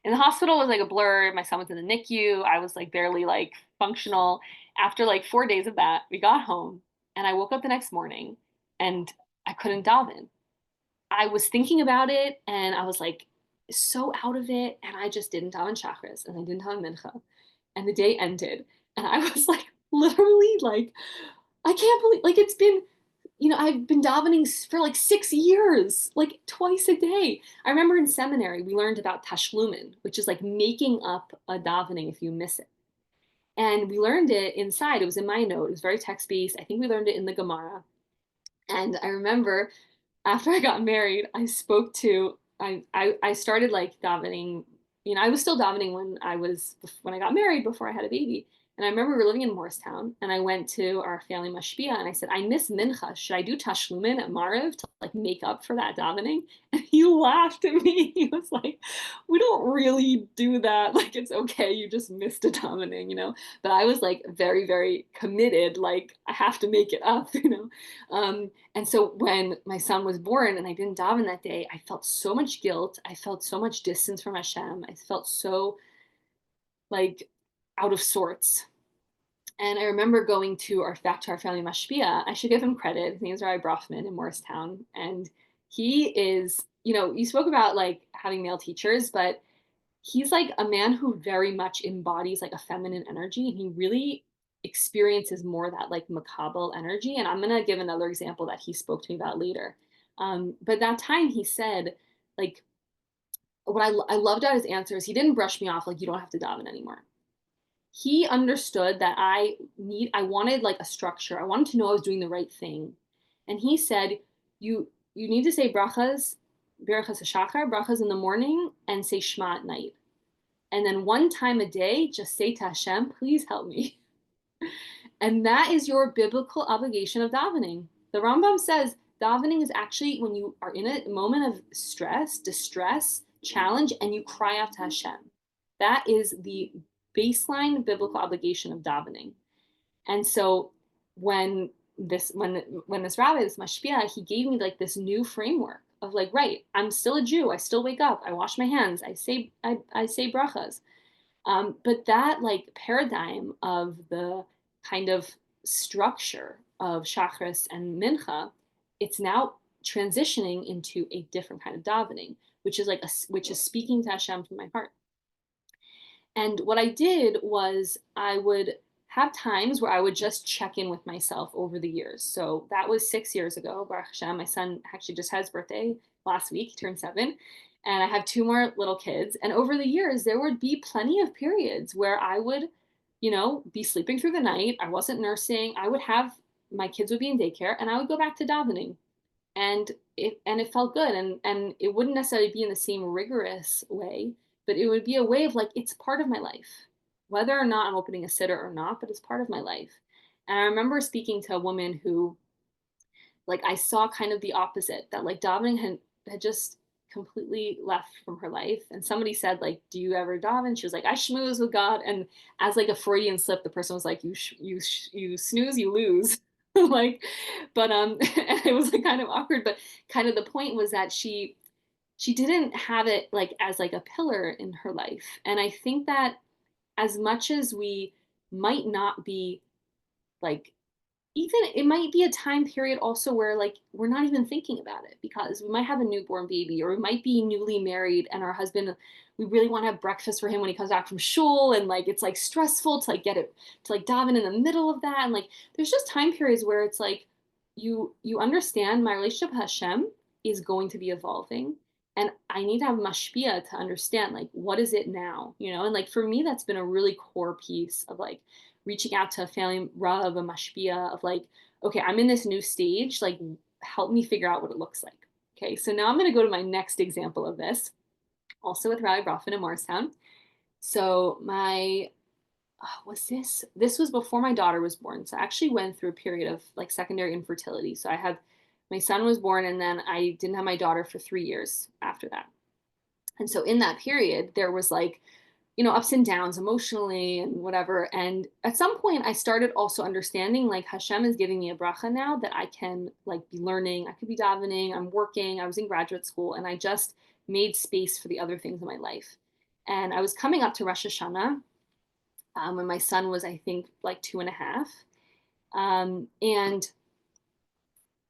And the hospital was like a blur. My son was in the NICU. I was like barely like functional. After like 4 days of that, we got home and I woke up the next morning and I couldn't daven. I was thinking about it and I was like so out of it. And I just didn't daven chakras and I didn't daven mincha. And the day ended. And I was like, literally, like, I can't believe, like, it's been, I've been davening for like 6 years, like twice a day. I remember in seminary, we learned about tashlumin, which is like making up a davening if you miss it. And we learned it inside. It was in my note. It was very text based. I think we learned it in the Gemara. And I remember after I got married, I started like davening. I was still davening when I got married before I had a baby. And I remember we were living in Morristown, and I went to our family mashpia, and I said, I miss mincha. Should I do tashlumin at Mariv to like make up for that davening? And he laughed at me. He was like, we don't really do that. Like, it's okay. You just missed a davening. But I was like very, very committed. Like, I have to make it up. And so when my son was born and I didn't daven that day, I felt so much guilt. I felt so much distance from Hashem. I felt so like out of sorts. And I remember going back to our family mashpia. I should give him credit. His name's Rabbi Brofman in Morristown. And he is, you spoke about like having male teachers, but he's like a man who very much embodies like a feminine energy. And he really experiences more that like makabel energy. And I'm going to give another example that he spoke to me about later. But that time he said, like, what I loved about his answers, he didn't brush me off like, you don't have to daven anymore. He understood that I wanted like a structure. I wanted to know I was doing the right thing. And he said, you need to say brachas, berachas hashachar, brachas in the morning, and say shema at night. And then one time a day, just say to Hashem, please help me. And that is your biblical obligation of davening. The Rambam says davening is actually when you are in a moment of stress, distress, challenge, and you cry out to Hashem. That is the baseline biblical obligation of davening. And so when this rabbi, this mashpia, he gave me like this new framework of like, right, I'm still a Jew. I still wake up. I wash my hands. I say brachas. But that like paradigm of the kind of structure of chakras and mincha, it's now transitioning into a different kind of davening, which is speaking to Hashem from my heart. And what I did was I would have times where I would just check in with myself over the years. So that was 6 years ago. Baruch Hashem, my son actually just had his birthday last week. He turned 7. And I have 2 more little kids. And over the years, there would be plenty of periods where I would, be sleeping through the night. I wasn't nursing. My kids would be in daycare and I would go back to davening. And it felt good. And it wouldn't necessarily be in the same rigorous way, but it would be a way of like, it's part of my life, whether or not I'm opening a siddur or not, but it's part of my life. And I remember speaking to a woman who like I saw kind of the opposite, that like davening had just completely left from her life. And somebody said, like, do you ever daven? She was like, I schmooze with God. And as like a Freudian slip, the person was like, you snooze, you lose. Like, but and it was like kind of awkward, but kind of the point was that she didn't have it like as like a pillar in her life. And I think that as much as we might not be like, even it might be a time period also where like we're not even thinking about it, because we might have a newborn baby, or we might be newly married and our husband, we really want to have breakfast for him when he comes back from shul, and like it's like stressful to like get it to like daven in the middle of that. And like there's just time periods where it's like you understand my relationship with Hashem is going to be evolving, and I need to have mashpia to understand like what is it now, you know. And like for me that's been a really core piece of like reaching out to a family rav, a mashpia, of like, okay, I'm in this new stage, like help me figure out what it looks like. Okay, so now I'm going to go to my next example of this, also with Rabbi Broffman in Morristown. So my was this was before my daughter was born. So I actually went through a period of like secondary infertility. So I had my son was born, and then I didn't have my daughter for 3 years after that. And so in that period, there was like, you know, ups and downs emotionally and whatever. And at some point I started also understanding like Hashem is giving me a bracha now that I can like be learning. I could be davening, I'm working, I was in graduate school, and I just made space for the other things in my life. And I was coming up to Rosh Hashanah when my son was, I think, like 2.5.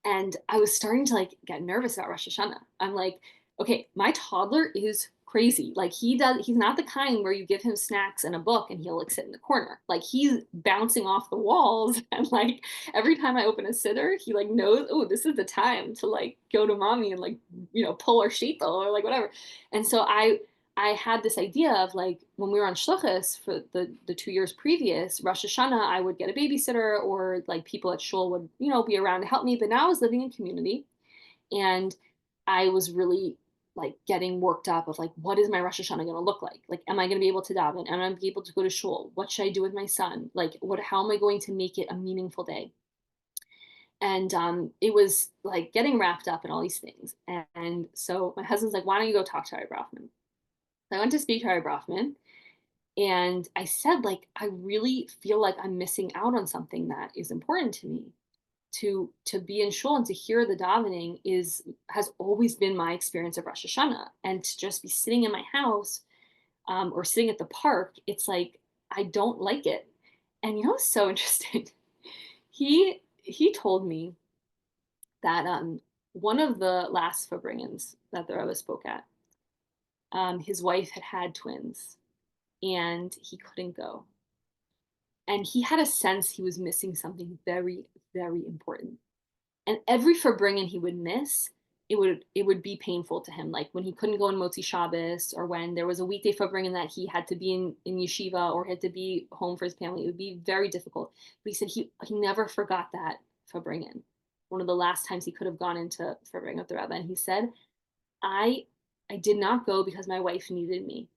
And I was starting to like get nervous about Rosh Hashanah. I'm like, okay, my toddler is crazy. Like he's not the kind where you give him snacks and a book and he'll like sit in the corner. Like he's bouncing off the walls and like every time I open a sitter, he like knows, oh, this is the time to like go to mommy and like, you know, pull our sheetal or like whatever. And so I had this idea of like when we were on shluchas for the 2 years previous, Rosh Hashanah, I would get a babysitter, or like people at shul would, you know, be around to help me. But now I was living in community, and I was really like getting worked up of like, what is my Rosh Hashanah going to look like? Like, am I going to be able to daven? Am I going to be able to go to shul? What should I do with my son? Like, how am I going to make it a meaningful day? And it was like getting wrapped up in all these things. And so my husband's like, why don't you go talk to Ari Brafman? I went to speak to Harry Brofman, and I said, like, I really feel like I'm missing out on something that is important to me. To be in shul and to hear the davening has always been my experience of Rosh Hashanah, and to just be sitting in my house or sitting at the park, it's like I don't like it. And you know, it's so interesting. He told me that one of the last Fabringans that the Rebbe spoke at, his wife had had twins and he couldn't go. And he had a sense he was missing something very, very important. And every Farbrengen he would miss, it would be painful to him. Like when he couldn't go in Motzi Shabbos, or when there was a weekday Farbrengen that he had to be in yeshiva or had to be home for his family, it would be very difficult. But he said he never forgot that Farbrengen. One of the last times he could have gone into Farbrengen with the Rebbe, and he said, I did not go because my wife needed me.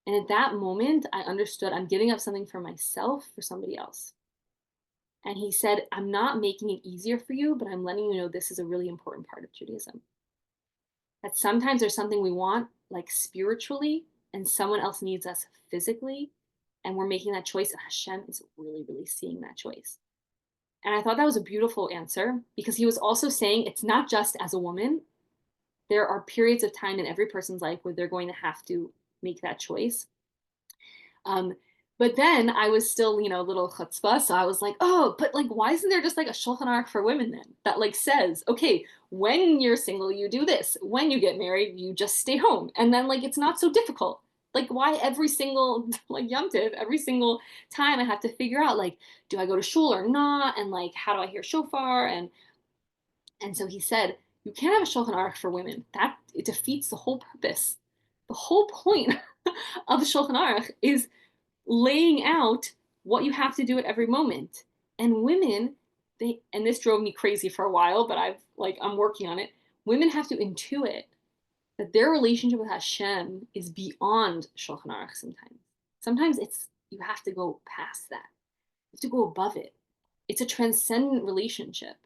And at that moment, I understood I'm giving up something for myself for somebody else. And he said, I'm not making it easier for you, but I'm letting you know this is a really important part of Judaism. That sometimes there's something we want, like spiritually, and someone else needs us physically, and we're making that choice, and Hashem is really, really seeing that choice. And I thought that was a beautiful answer, because he was also saying it's not just as a woman. There are periods of time in every person's life where they're going to have to make that choice. But then I was still, you know, a little chutzpah, so I was like, oh, but like, why isn't there just like a Shulchan Aruch for women then that like says, okay, when you're single, you do this. When you get married, you just stay home, and then like it's not so difficult. Like, why every single like Yom Tiv, every single time I have to figure out like, do I go to shul or not, and like, how do I hear shofar? And so he said, you can't have a Shulchan Aruch for women. That it defeats the whole purpose. The whole point of the Shulchan Aruch is laying out what you have to do at every moment. And women, and this drove me crazy for a while, but I'm working on it. Women have to intuit that their relationship with Hashem is beyond Shulchan Aruch sometimes. Sometimes you have to go past that. You have to go above it. It's a transcendent relationship.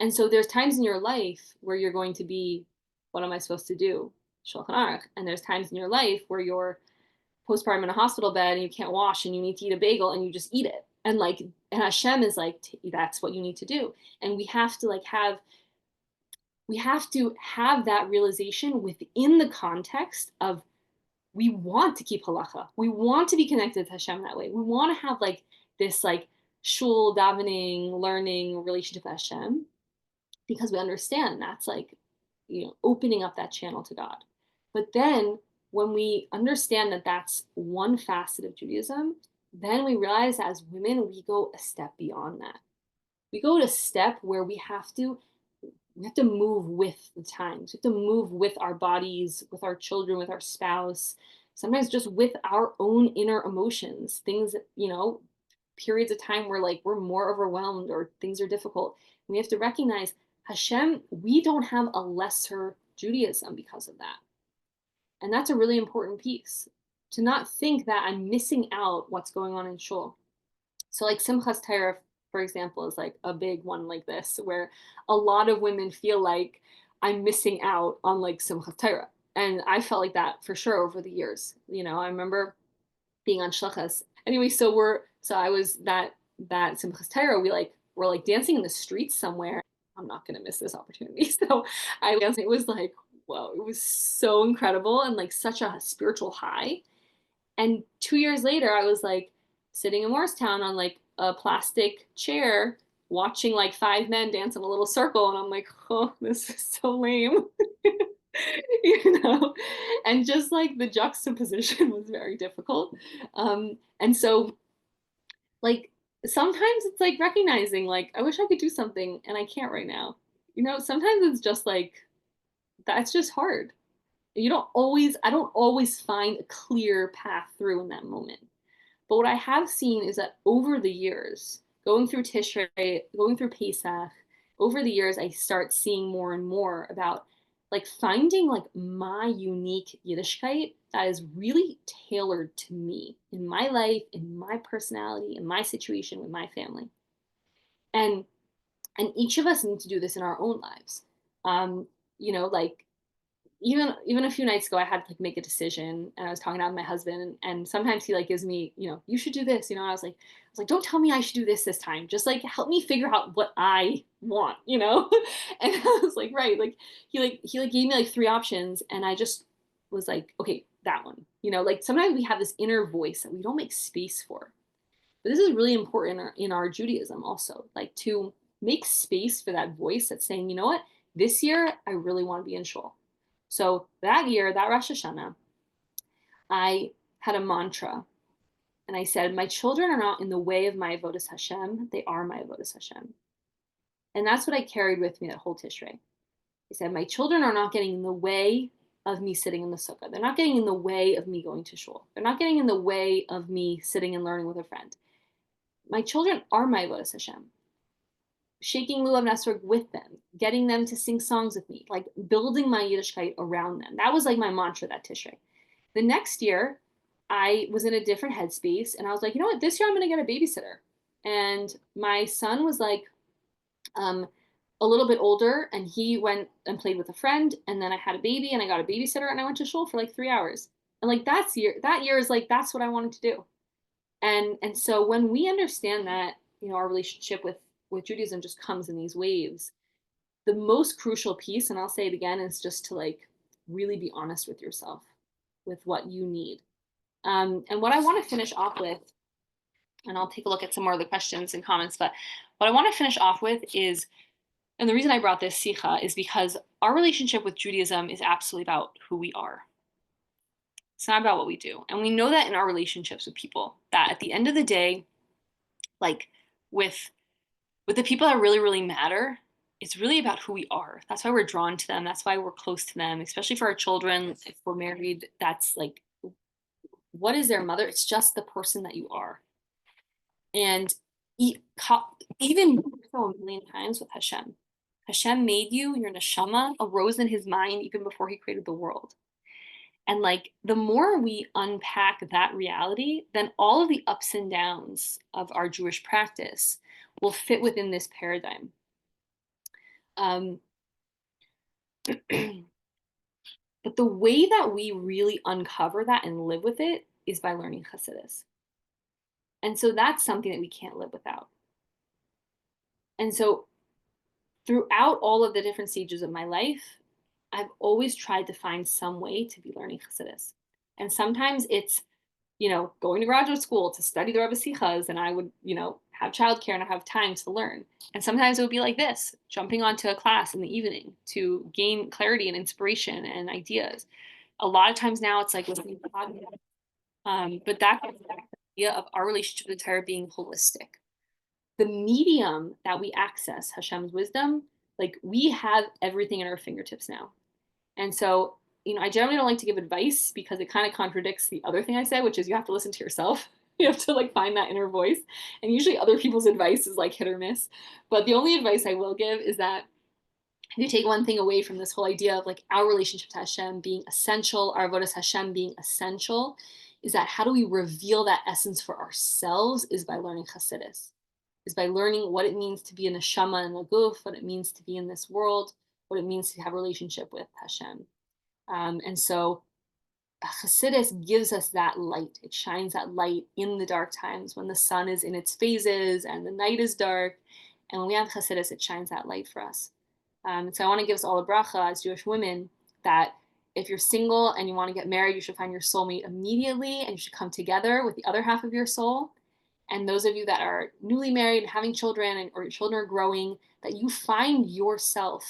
And so there's times in your life where you're going to be, what am I supposed to do? Shulchan Aruch. And there's times in your life where you're postpartum in a hospital bed and you can't wash and you need to eat a bagel and you just eat it. And like, and Hashem is like, that's what you need to do. And we have to have that realization within the context of, we want to keep halacha. We want to be connected to Hashem that way. We want to have like this like shul davening, learning relationship with Hashem, because we understand that's like, opening up that channel to God. But then when we understand that that's one facet of Judaism, then we realize as women, we go a step beyond that. We go to a step where we have to move with the times. We have to move with our bodies, with our children, with our spouse, sometimes just with our own inner emotions, things that, periods of time where like we're more overwhelmed or things are difficult. And we have to recognize Hashem, we don't have a lesser Judaism because of that. And that's a really important piece, to not think that I'm missing out what's going on in shul. So like Simchas Torah, for example, is like a big one like this, where a lot of women feel like I'm missing out on like Simchas Torah. And I felt like that for sure over the years. I remember being on shlichus. Anyway, so I was that Simchas Torah, we're like dancing in the streets somewhere. I'm not gonna miss this opportunity. So I danced. It was like, whoa, it was so incredible and like such a spiritual high. And 2 years later, I was like sitting in Morristown on like a plastic chair, watching like 5 men dance in a little circle. And I'm like, oh, this is so lame. And just like the juxtaposition was very difficult. And so like sometimes it's like recognizing like, I wish I could do something and I can't right now. Sometimes it's just like, that's just hard. I don't always find a clear path through in that moment. But what I have seen is that over the years, going through Tishrei, going through Pesach, over the years, I start seeing more and more about like finding like my unique Yiddishkeit that is really tailored to me in my life, in my personality, in my situation with my family. And each of us need to do this in our own lives. Like even a few nights ago, I had to like make a decision, and I was talking out with my husband, and sometimes he like gives me, you should do this, and I was like, don't tell me I should do this time, just like help me figure out what I want, and I was like, right, like he gave me like 3 options, and I just was like, okay, that one, like sometimes we have this inner voice that we don't make space for, but this is really important in our Judaism also, like to make space for that voice that's saying, you know what, this year I really want to be in shul. So that year, that Rosh Hashanah, I had a mantra, and I said, my children are not in the way of my avodas Hashem, they are my avodas Hashem. And that's what I carried with me that whole Tishrei. I said, my children are not getting in the way of me sitting in the sukkah. They're not getting in the way of me going to shul. They're not getting in the way of me sitting and learning with a friend. My children are my avodas Hashem. Shaking Lulav Nesrog with them, getting them to sing songs with me, like building my Yiddishkeit around them. That was like my mantra that Tishrei. The next year, I was in a different headspace, and I was like, you know what, this year I'm going to get a babysitter. And my son was like a little bit older, and he went and played with a friend, and then I had a baby, and I got a babysitter, and I went to shul for like 3 hours. And like that year is like, that's what I wanted to do. And so when we understand that, our relationship with Judaism just comes in these waves, the most crucial piece, and I'll say it again, is just to like really be honest with yourself, with what you need. And what I want to finish off with, and I'll take a look at some more of the questions and comments, but what I want to finish off with is, and the reason I brought this Sikha is because our relationship with Judaism is absolutely about who we are. It's not about what we do. And we know that in our relationships with people, that at the end of the day, like with the people that really, really matter, it's really about who we are. That's why we're drawn to them. That's why we're close to them, especially for our children. If we're married, that's like, what is their mother? It's just the person that you are. And even so a million times with Hashem. Hashem made you, your neshama arose in his mind even before he created the world. And like the more we unpack that reality, then all of the ups and downs of our Jewish practice will fit within this paradigm. Um, but the way that we really uncover that and live with it is by learning Chassidus. And so that's something that we can't live without. And so throughout all of the different stages of my life, I've always tried to find some way to be learning Chassidus. And sometimes it's, going to graduate school to study the Rebbe Sichas, and I would, have childcare and I have time to learn. And sometimes it would be like this, jumping onto a class in the evening to gain clarity and inspiration and ideas. A lot of times now it's like listening to podcasts. But that gets back to the idea of our relationship with Torah being holistic. The medium that we access Hashem's wisdom, like we have everything at our fingertips now. And so, I generally don't like to give advice because it kind of contradicts the other thing I said, which is you have to listen to yourself. You have to like find that inner voice. And usually other people's advice is like hit or miss. But the only advice I will give is that if you take one thing away from this whole idea of like our relationship to Hashem being essential, our avodas Hashem being essential, is that how do we reveal that essence for ourselves is by learning Chassidus, is by learning what it means to be a neshama and a guf, what it means to be in this world, what it means to have a relationship with Hashem. And so Chassidus gives us that light. It shines that light in the dark times when the sun is in its phases and the night is dark. And when we have Chassidus, it shines that light for us. So I want to give us all a bracha as Jewish women that if you're single and you want to get married, you should find your soulmate immediately and you should come together with the other half of your soul. And those of you that are newly married and having children or your children are growing, that you find yourself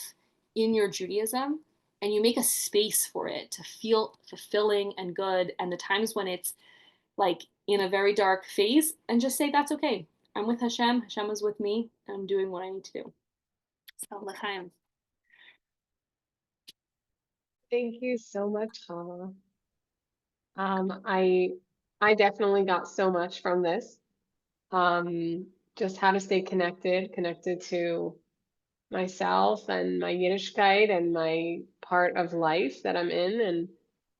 in your Judaism and you make a space for it to feel fulfilling and good. And the times when it's like in a very dark phase, and just say, that's okay. I'm with Hashem. Hashem is with me. And I'm doing what I need to do. So, l'chaim. Thank you so much, Chava. I definitely got so much from this. Just how to stay connected to myself and my Yiddishkeit and my part of life that I'm in. And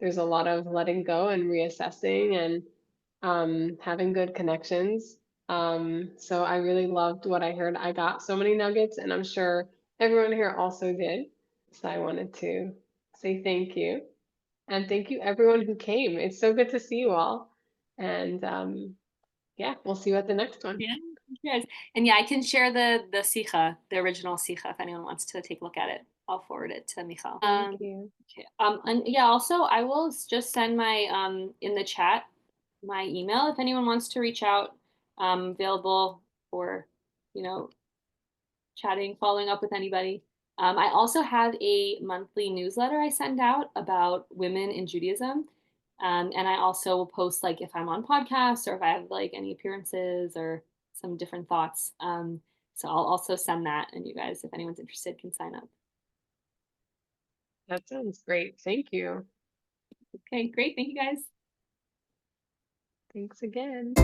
there's a lot of letting go and reassessing and having good connections. So I really loved what I heard. I got so many nuggets, and I'm sure everyone here also did. So I wanted to say thank you. And thank you everyone who came. It's so good to see you all. And yeah, we'll see you at the next one. Yeah, yes. And yeah, I can share the Sikha, the original Sikha, if anyone wants to take a look at it. I'll forward it to Michal. Thank you. Okay. And yeah, also I will just send my in the chat my email if anyone wants to reach out. Available for, chatting, following up with anybody. I also have a monthly newsletter I send out about women in Judaism. And I also will post like if I'm on podcasts or if I have like any appearances or some different thoughts. So I'll also send that, and you guys, if anyone's interested, can sign up. That sounds great. Thank you. Okay, great. Thank you guys. Thanks again.